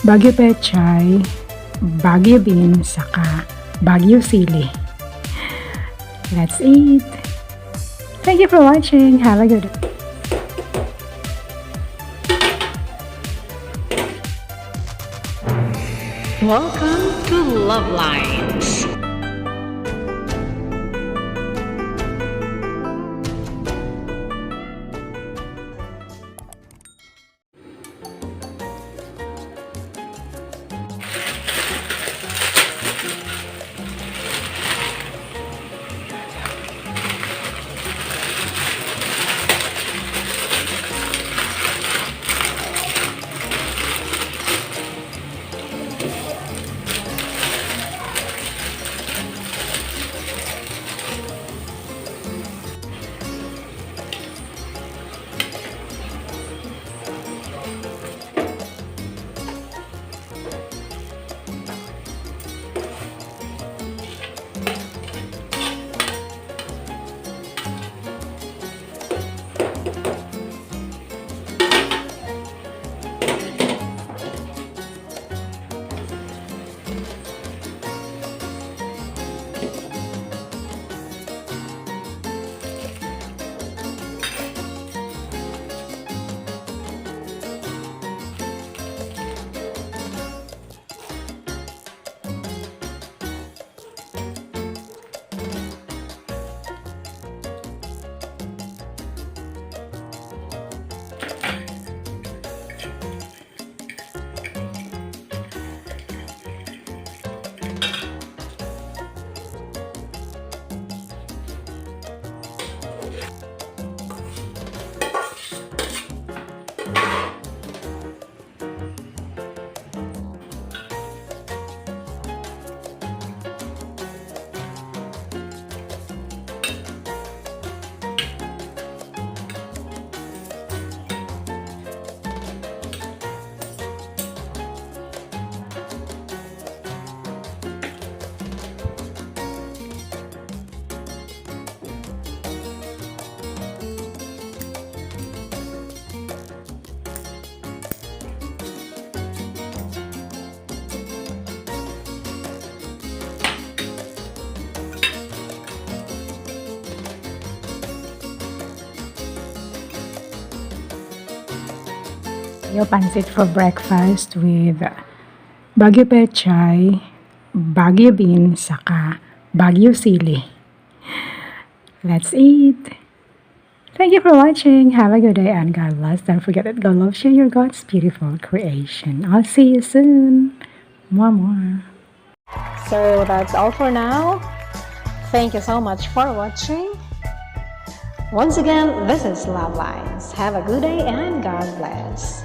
Baguio pechay, Baguio beans, saka Baguio sili. Let's eat! Thank you for watching. Have a good day. Welcome to LuvLiNes. Your pancit for breakfast with Baguio pechay, Baguio beans, saka Baguio sili. Let's eat! Thank you for watching. Have a good day and God bless. Don't forget that God loves you. You're God's beautiful creation. I'll see you soon. More. So that's all for now. Thank you so much for watching. Once again, this is LuvLiNes. Have a good day and God bless.